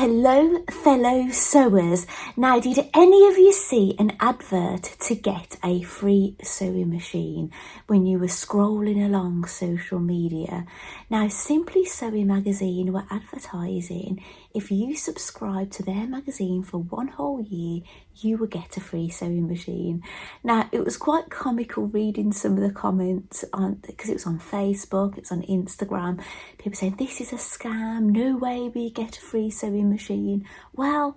Hello fellow sewers. Now, did any of you see an advert to get a free sewing machine when you were scrolling along social media? Now, Simply Sewing magazine were advertising if you subscribe to their magazine for one whole year, you would get a free sewing machine. Now, it was quite comical reading some of the comments on, because it was on Facebook, it was on Instagram, people saying this is a scam, no way we get a free sewing machine. Well,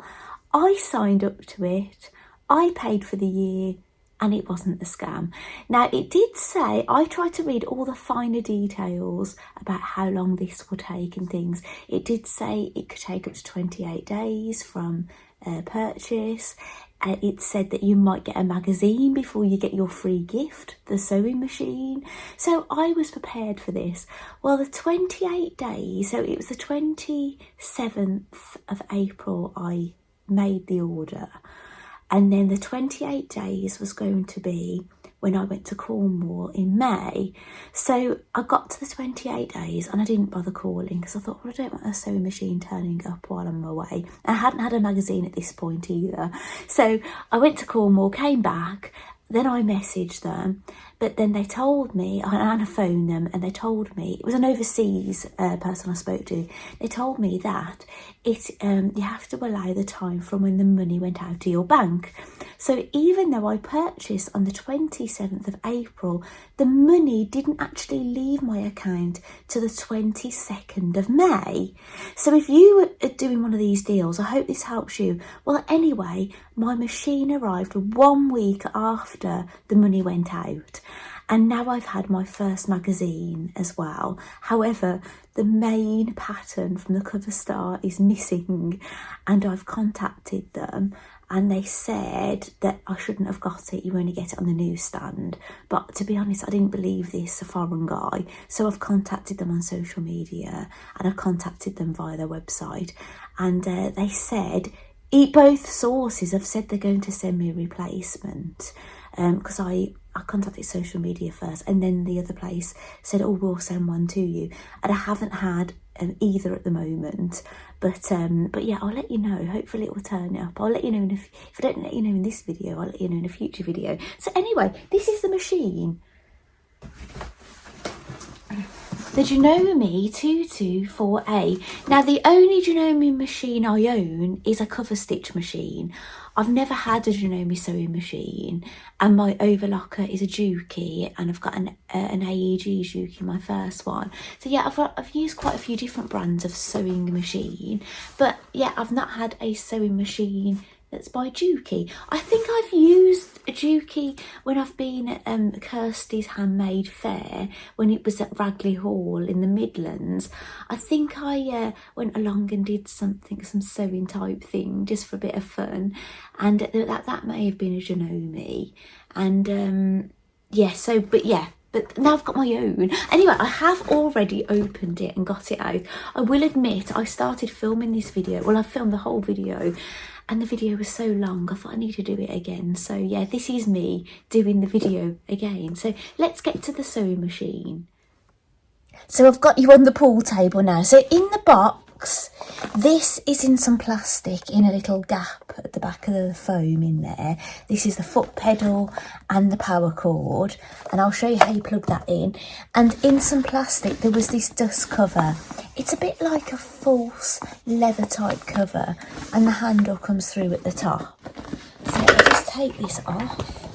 I signed up to it, I paid for the year, and it wasn't a scam. Now, it did say, I tried to read all the finer details about how long this would take and things. It did say it could take up to 28 days from purchase. It said that you might get a magazine before you get your free gift, the sewing machine. So I was prepared for this. Well, the 28 days, so it was the 27th of April I made the order. And then the 28 days was going to be when I went to Cornwall in May. So I got to the 28 days and I didn't bother calling because I thought, well, I don't want a sewing machine turning up while I'm away. I hadn't had a magazine at this point either. So I went to Cornwall, came back, then I messaged them, but then they told me, I phoned them and they told me, it was an overseas person I spoke to, they told me that you have to allow the time from when the money went out to your bank. So even though I purchased on the 27th of April, the money didn't actually leave my account till the 22nd of May. So if you are doing one of these deals, I hope this helps you. Well, anyway, my machine arrived 1 week after the money went out. And now I've had my first magazine as well. However, the main pattern from the cover star is missing, and I've contacted them and they said that I shouldn't have got it, you only get it on the newsstand. But to be honest, I didn't believe this foreign guy, so I've contacted them on social media and I've contacted them via their website, and they said, both sources have said they're going to send me a replacement, because I contacted social media first, and then the other place said, oh, we'll send one to you. And I haven't had either at the moment, but yeah, I'll let you know. Hopefully it will turn up. I'll let you know if I don't let you know in this video, I'll let you know in a future video. So anyway, this is the machine. The Janome 224A. Now, the only Janome machine I own is a cover stitch machine. I've never had a Janome sewing machine, and my overlocker is a Juki, and I've got an AEG Juki, my first one. So yeah, I've used quite a few different brands of sewing machine, but yeah, I've not had a sewing machine that's by Juki. I think I've used a Juki when I've been at Kirsty's Handmade Fair, when it was at Ragley Hall in the Midlands. I think I went along and did some sewing type thing just for a bit of fun, and that may have been a Janome. And but now I've got my own. Anyway, I have already opened it and got it out. I will admit, I started filming this video. Well, I filmed the whole video, and the video was so long, I thought I need to do it again. So yeah, this is me doing the video again. So let's get to the sewing machine. So I've got you on the pool table now. So in the box, this is in some plastic in a little gap at the back of the foam in there. This is the foot pedal and the power cord, and I'll show you how you plug that in. And in some plastic there was this dust cover. It's a bit like a false leather type cover, and the handle comes through at the top. So I'll just take this off.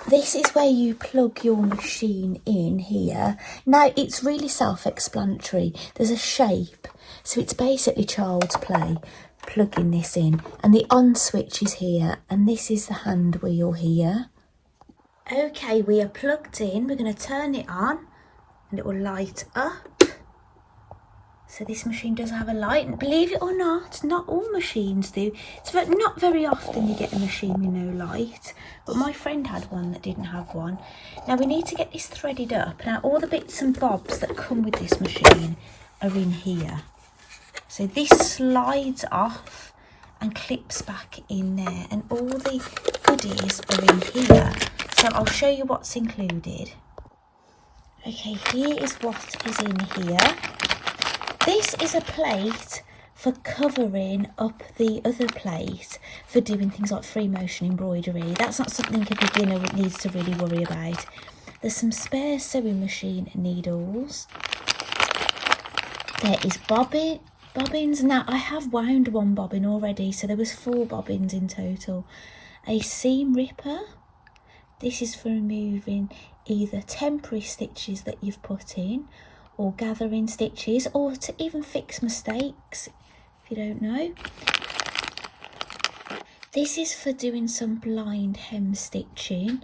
This is where you plug your machine in here. Now, it's really self-explanatory. There's a shape, so it's basically child's play, plugging this in. And the on switch is here, and this is the hand wheel here. Okay, we are plugged in. We're going to turn it on, and it will light up. So this machine does have a light, and believe it or not all machines do. It's not very often you get a machine with no light, but my friend had one that didn't have one. Now we need to get this threaded up. Now all the bits and bobs that come with this machine are in here. So this slides off and clips back in there, and all the goodies are in here. So I'll show you what's included. Okay, here is what is in here. This is a plate for covering up the other plate for doing things like free motion embroidery. That's not something a beginner needs to really worry about. There's some spare sewing machine needles. There is bobbins. Now I have wound one bobbin already, so there was 4 bobbins in total. A seam ripper. This is for removing either temporary stitches that you've put in, or gathering stitches, or to even fix mistakes if you don't know. This is for doing some blind hem stitching,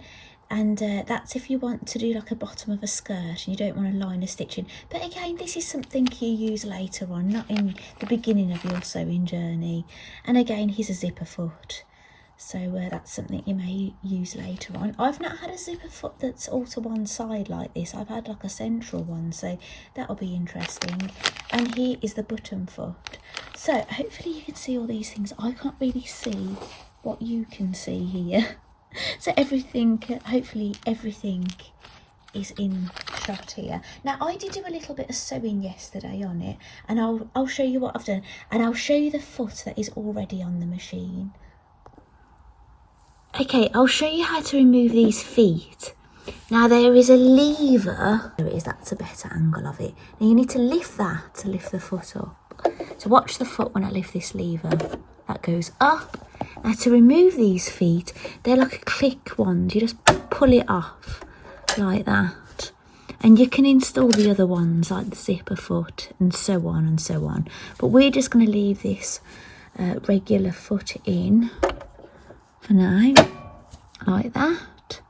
and that's if you want to do like a bottom of a skirt and you don't want to line a stitching. But again, this is something you use later on, not in the beginning of your sewing journey. And again, here's a zipper foot, so that's something you may use later on. I've not had a zipper foot that's all to one side like this. I've had like a central one, so that'll be interesting. And here is the button foot. So hopefully you can see all these things. I can't really see what you can see here. So everything, hopefully everything is in shot here. Now I did do a little bit of sewing yesterday on it, and I'll show you what I've done, and I'll show you the foot that is already on the machine. Okay, I'll show you how to remove these feet. Now there is a lever. There it is, that's a better angle of it. Now you need to lift that to lift the foot up. So watch the foot when I lift this lever. That goes up. Now to remove these feet, they're like a click wand. You just pull it off like that. And you can install the other ones like the zipper foot and so on and so on. But we're just going to leave this regular foot in for now, like that.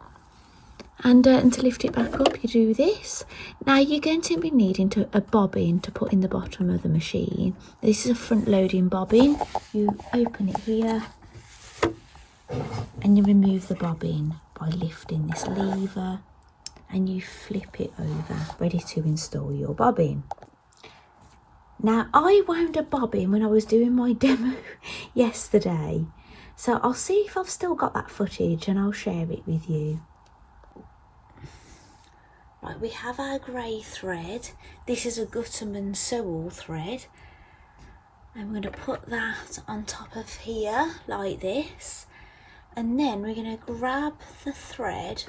And to lift it back up, you do this. Now you're going to be needing a bobbin to put in the bottom of the machine. This is a front loading bobbin. You open it here and you remove the bobbin by lifting this lever, and you flip it over, ready to install your bobbin. Now I wound a bobbin when I was doing my demo yesterday, so I'll see if I've still got that footage and I'll share it with you. Right, we have our grey thread. This is a Janome Sewing thread. I'm going to put that on top of here like this, and then we're going to grab the thread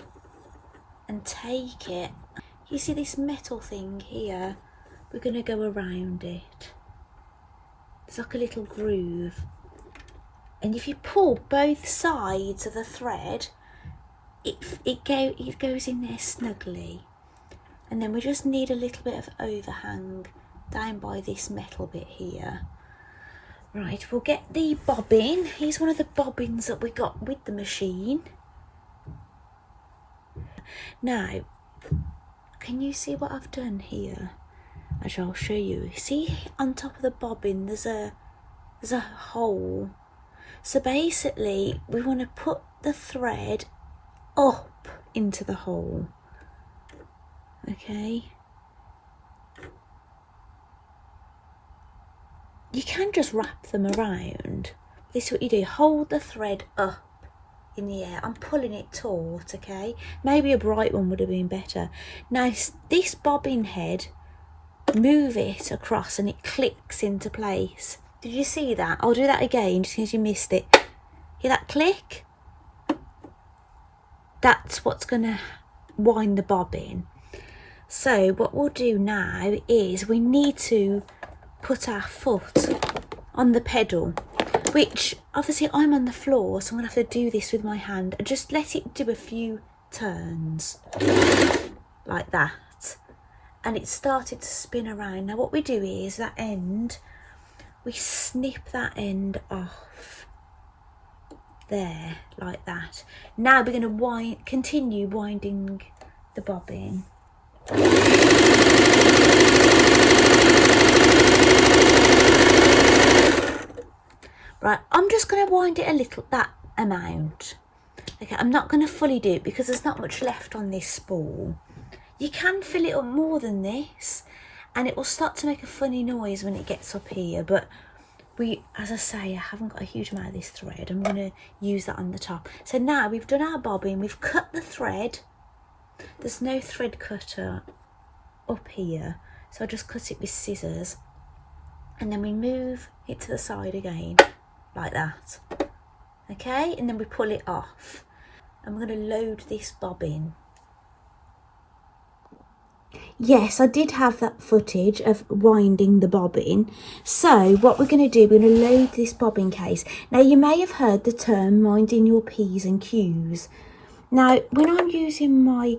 and take it. You see this metal thing here? We're going to go around it. It's like a little groove, and if you pull both sides of the thread, it goes in there snugly. And then we just need a little bit of overhang down by this metal bit here. Right, we'll get the bobbin. Here's one of the bobbins that we got with the machine. Now, can you see what I've done here? As I'll show you. See on top of the bobbin there's a hole. So basically we want to put the thread up into the hole. Okay, you can just wrap them around. This is what you do, hold the thread up in the air. I'm pulling it taut, okay? Maybe a bright one would have been better. Now this bobbin head, move it across and it clicks into place. Did you see that? I'll do that again just in case you missed it. Hear that click? That's what's going to wind the bobbin. So what we'll do now is we need to put our foot on the pedal, which obviously I'm on the floor, so I'm going to have to do this with my hand and just let it do a few turns like that. And it started to spin around. Now what we do is that end, we snip that end off there like that. Now we're going to continue winding the bobbin. Right, I'm just going to wind it a little, that amount. Okay, I'm not going to fully do it because there's not much left on this spool. You can fill it up more than this and it will start to make a funny noise when it gets up here, but as I say, I haven't got a huge amount of this thread. I'm going to use that on the top. So now we've done our bobbin, we've cut the thread. There's no thread cutter up here, so I just cut it with scissors. and then we move it to the side again, like that. Okay, and then we pull it off. And we're going to load this bobbin. Yes, I did have that footage of winding the bobbin. So what we're going to do, we're going to load this bobbin case. Now you may have heard the term minding your P's and Q's. Now when I'm using my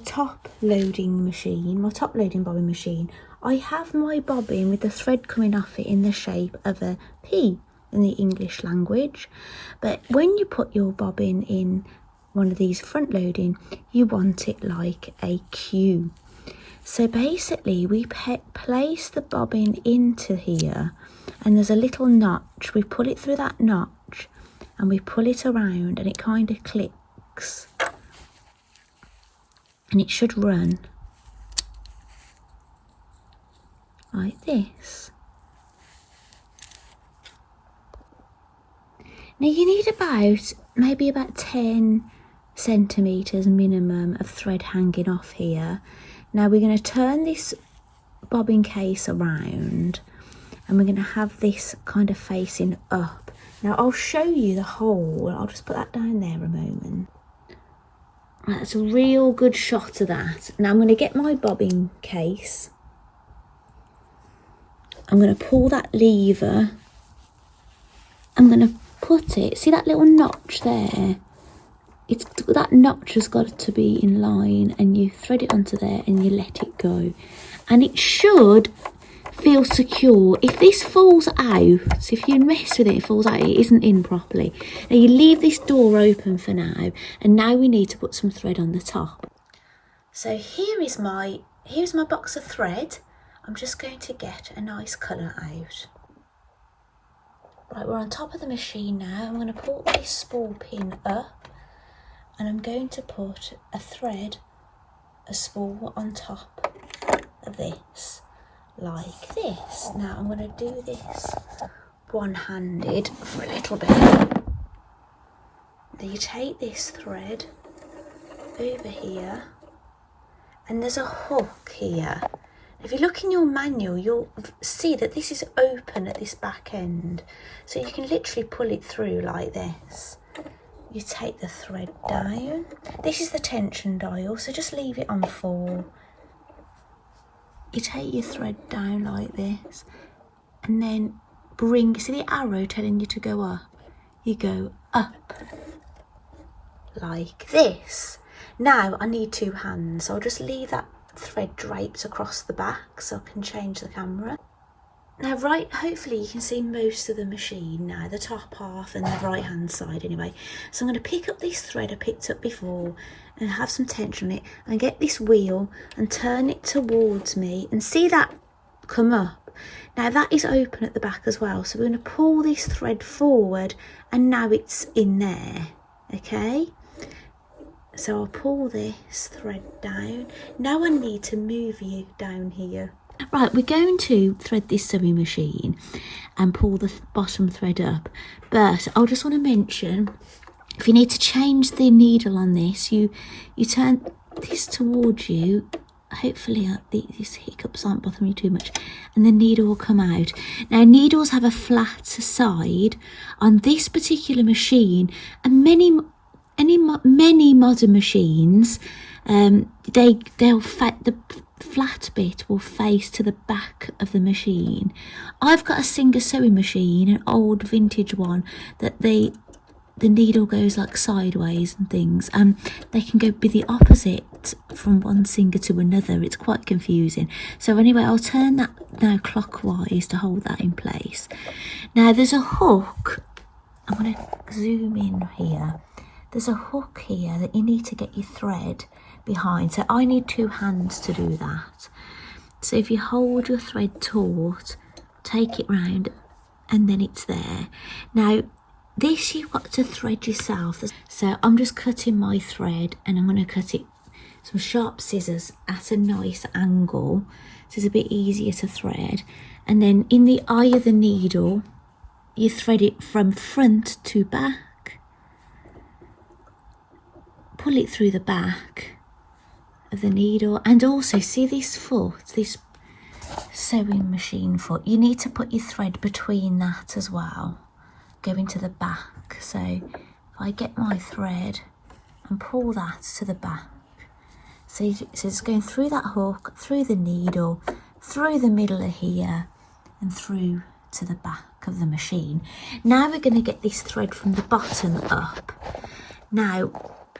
top loading bobbin machine, I have my bobbin with the thread coming off it in the shape of a P in the English language. But when you put your bobbin in one of these front loading, you want it like a Q. So basically we place the bobbin into here, and there's a little notch. We pull it through that notch and we pull it around, and it kind of clicks, and it should run like this. Now you need maybe about 10 centimetres minimum of thread hanging off here. Now we're going to turn this bobbin case around, and we're going to have this kind of facing up. Now I'll show you the hole. I'll just put that down there a moment. Right, that's a real good shot of that. Now I'm going to get my bobbin case. I'm going to pull that lever. I'm going to put it, see that little notch there? That notch has got to be in line, and you thread it onto there and you let it go, and it should feel secure. If this falls out, if you mess with it, it falls out, it isn't in properly. Now you leave this door open for now, and now we need to put some thread on the top. So here's my box of thread. I'm just going to get a nice colour out. Right, we're on top of the machine now. I'm going to put this spool pin up, and I'm going to put a spool on top of this, like this. Now I'm going to do this one-handed for a little bit. Then you take this thread over here, and there's a hook here. If you look in your manual, you'll see that this is open at this back end, so you can literally pull it through like this. You take the thread down. This is the tension dial, so just leave it on 4. You take your thread down like this, and then see the arrow telling you to go up? You go up like this. Now I need 2 hands, so I'll just leave that thread draped across the back so I can change the camera. Now hopefully you can see most of the machine now, the top half and the right hand side anyway. So I'm going to pick up this thread I picked up before and have some tension on it, and get this wheel and turn it towards me, and see that come up. Now that is open at the back as well, so we're going to pull this thread forward, and now it's in there. Okay, so I'll pull this thread down. Now I need to move you down here. Right, we're going to thread this sewing machine and pull the bottom thread up, but I just want to mention, if you need to change the needle on this, you turn this towards you. Hopefully these hiccups aren't bothering you too much, and the needle will come out. Now needles have a flat side on this particular machine, and many modern machines, the flat bit will face to the back of the machine. I've got a Singer sewing machine, an old vintage one, that the needle goes like sideways and things, and they can be the opposite from one Singer to another. It's quite confusing. So anyway, I'll turn that now clockwise to hold that in place. Now there's a hook. I'm going to zoom in here. There's a hook here that you need to get your thread behind, so I need 2 hands to do that. So if you hold your thread taut, take it round, and then it's there. Now this you've got to thread yourself, so I'm just cutting my thread, and I'm going to cut it some sharp scissors at a nice angle, so it's a bit easier to thread. And then in the eye of the needle, you thread it from front to back, pull it through the back of the needle, and also see this foot, this sewing machine foot, you need to put your thread between that as well, going to the back. So if I get my thread and pull that to the back, so it's going through that hook, through the needle, through the middle of here and through to the back of the machine. Now we're going to get this thread from the bottom up. Now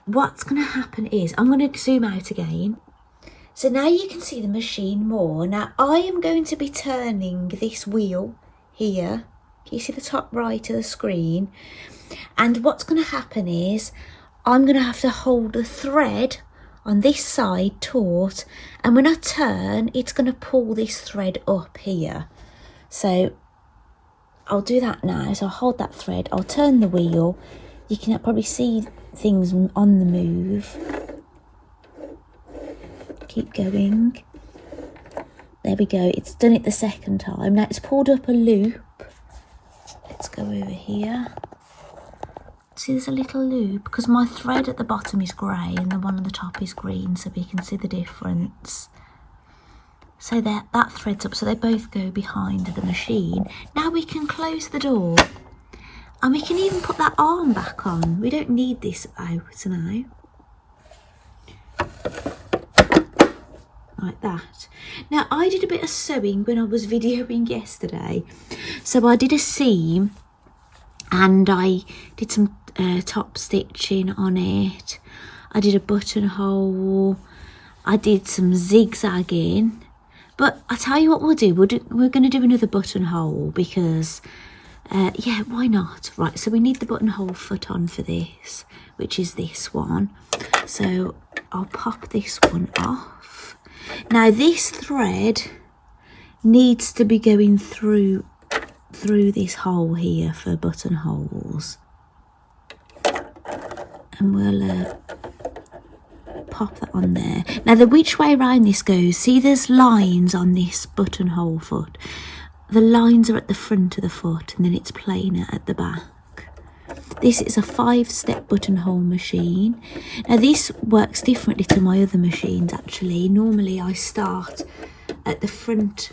what's going to happen is, I'm going to zoom out again. So now you can see the machine more. Now I am going to be turning this wheel here. Can you see the top right of the screen? And what's going to happen is, I'm going to have to hold the thread on this side taut, and when I turn, it's going to pull this thread up here. So I'll do that now. So I'll hold that thread, I'll turn the wheel. You can probably see things on the move. Keep going. There we go, it's done it the second time. Now it's pulled up a loop. Let's go over here. See, there's a little loop because my thread at the bottom is grey and the one on the top is green, so we can see the difference. So that thread's up, so they both go behind the machine. Now we can close the door, and we can even put that arm back on. We don't need this out now. Like that. Now I did a bit of sewing when I was videoing yesterday. So I did a seam and I did some top stitching on it. I did a buttonhole. I did some zigzagging. But I tell you what we're going to do another buttonhole because, yeah, why not? Right, so we need the buttonhole foot on for this, which is this one. So I'll pop this one off. Now this thread needs to be going through this hole here for buttonholes. And we'll pop that on there. Now the which way around this goes, see there's lines on this buttonhole foot. The lines are at the front of the foot and then it's plainer at the back. This is a 5-step buttonhole machine. Now this works differently to my other machines actually. Normally I start at the front.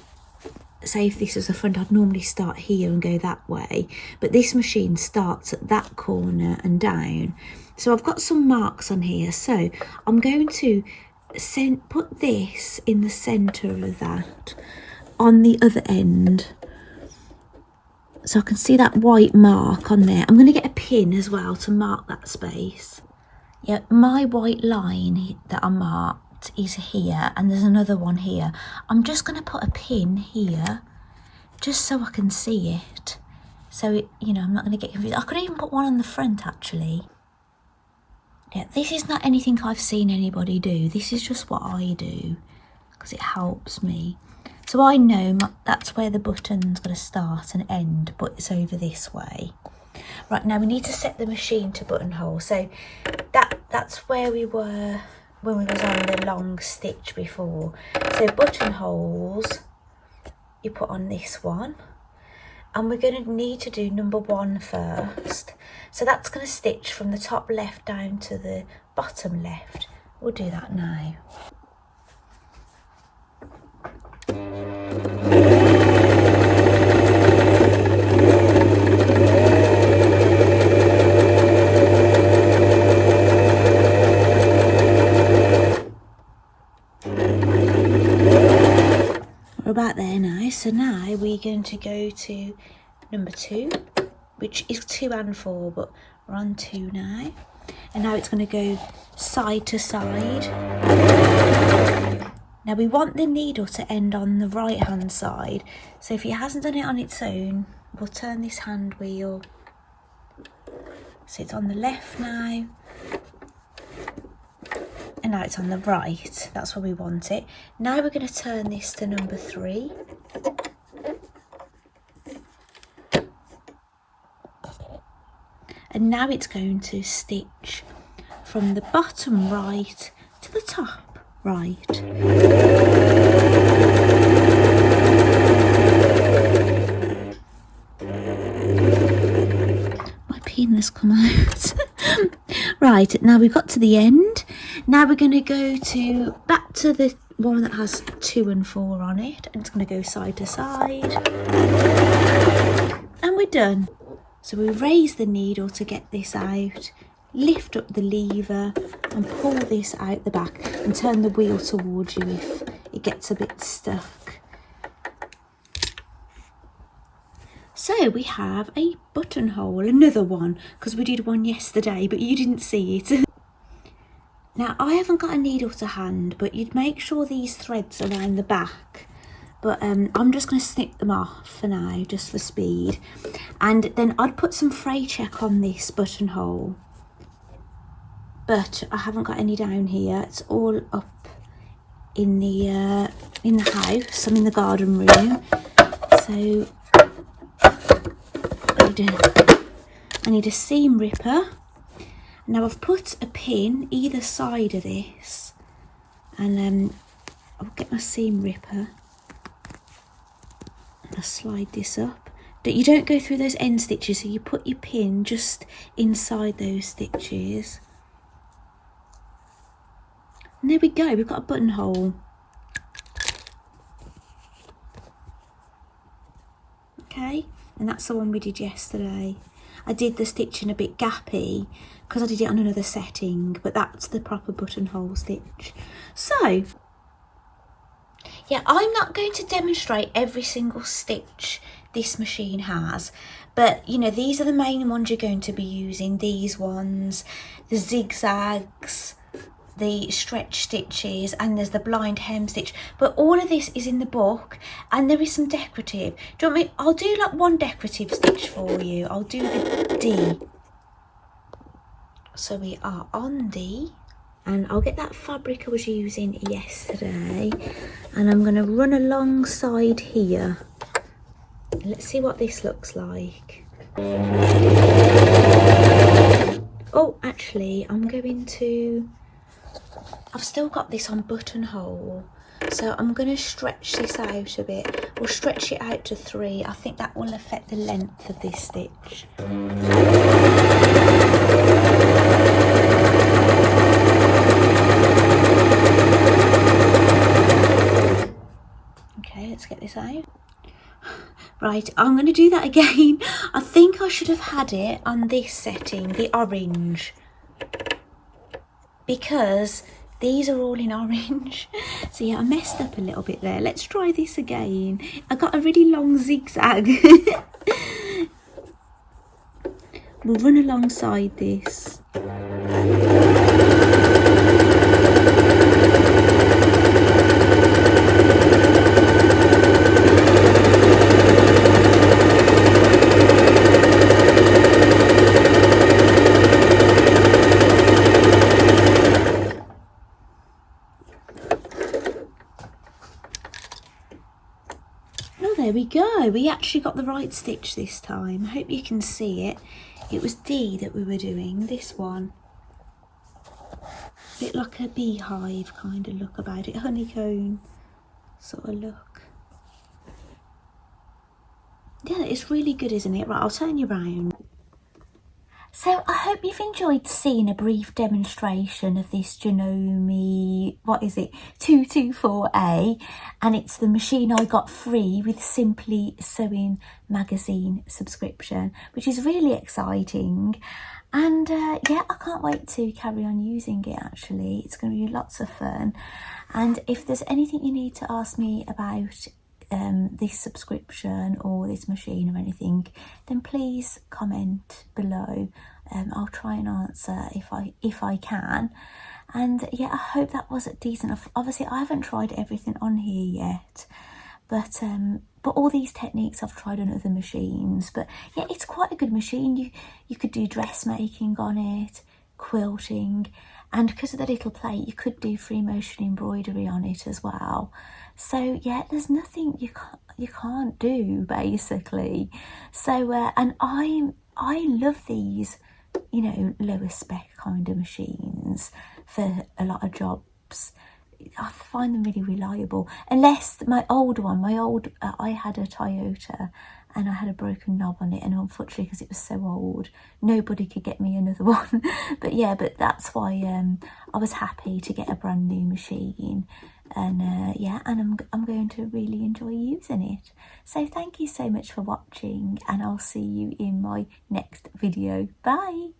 Say if this is the front, I'd normally start here and go that way. But this machine starts at that corner and down. So I've got some marks on here. So I'm going to put this in the centre of that on the other end. So I can see that white mark on there. I'm going to get a pin as well to mark that space. Yeah, my white line that I marked is here and there's another one here. I'm just going to put a pin here just so I can see it. So, you know, I'm not going to get confused. I could even put one on the front actually. Yeah, this is not anything I've seen anybody do. This is just what I do because it helps me. So I know that's where the button's going to start and end, but it's over this way. Right, now we need to set the machine to buttonhole. So that's where we were when we was on the long stitch before. So buttonholes, you put on this one. And we're going to need to do number 1 first. So that's going to stitch from the top left down to the bottom left. We'll do that now. We're about there now. So now we're going to go to number 2, which is 2 and 4, but we're on 2 now. And now it's going to go side to side. Now we want the needle to end on the right hand side. So if it hasn't done it on its own, we'll turn this hand wheel. So it's on the left now. And now it's on the right. That's where we want it. Now we're going to turn this to number 3. And now it's going to stitch from the bottom right to the top right. My pin has come out. Right, now we've got to the end. Now we're going to go back to the one that has 2 and 4 on it, and it's going to go side to side, and we're done. So we raise the needle to get this out, lift up the lever and pull this out the back, and turn the wheel towards you if it gets a bit stuck. So we have a buttonhole, another one, because we did one yesterday but you didn't see it. Now I haven't got a needle to hand, but you'd make sure these threads are around the back. But I'm just going to snip them off for now, just for speed. And then I'd put some fray check on this buttonhole. But I haven't got any down here. It's all up in the house. I'm in the garden room. So I need a seam ripper. Now I've put a pin either side of this, and I'll get my seam ripper. I'll slide this up. You don't go through those end stitches, so you put your pin just inside those stitches. And there we go, we've got a buttonhole. Okay, and that's the one we did yesterday. I did the stitching a bit gappy because I did it on another setting, but that's the proper buttonhole stitch. So yeah, I'm not going to demonstrate every single stitch this machine has, but you know, these are the main ones you're going to be using. These ones, the zigzags, the stretch stitches, and there's the blind hem stitch. But all of this is in the book, and there is some decorative. Do you want me? I'll do like one decorative stitch for you. I'll do the D. So we are on D, and I'll get that fabric I was using yesterday, and I'm going to run alongside here. Let's see what this looks like. Oh, actually, I'm going to... I've still got this on buttonhole, so I'm going to stretch this out a bit. We'll stretch it out to 3. I think that will affect the length of this stitch. Okay, let's get this out. Right, I'm going to do that again. I think I should have had it on this setting, the orange, because these are all in orange. So yeah, I messed up a little bit there. Let's try this again. I got a really long zigzag. We'll run alongside this. There we go, we actually got the right stitch this time. I hope you can see it. It was D that we were doing, this one. A bit like a beehive kind of look about it, honeycomb sort of look. Yeah, it's really good, isn't it? Right, I'll turn you round. So I hope you've enjoyed seeing a brief demonstration of this Janome, what is it, 224A, and it's the machine I got free with Simply Sewing magazine subscription, which is really exciting. And yeah, I can't wait to carry on using it actually. It's going to be lots of fun. And if there's anything you need to ask me about this subscription or this machine or anything, then please comment below. I'll try and answer if I can. And yeah, I hope that was decent. Obviously I haven't tried everything on here yet, but all these techniques I've tried on other machines. But yeah, it's quite a good machine. You could do dressmaking on it, quilting, and because of the little plate you could do free motion embroidery on it as well. So yeah, there's nothing you can't do basically. So and I love these, you know, lower spec kind of machines for a lot of jobs. I find them really reliable, unless my old one, I had a Toyota and I had a broken knob on it, and unfortunately because it was so old nobody could get me another one. But yeah, but that's why I was happy to get a brand new machine. and yeah, and I'm going to really enjoy using it. So thank you so much for watching, and I'll see you in my next video. Bye.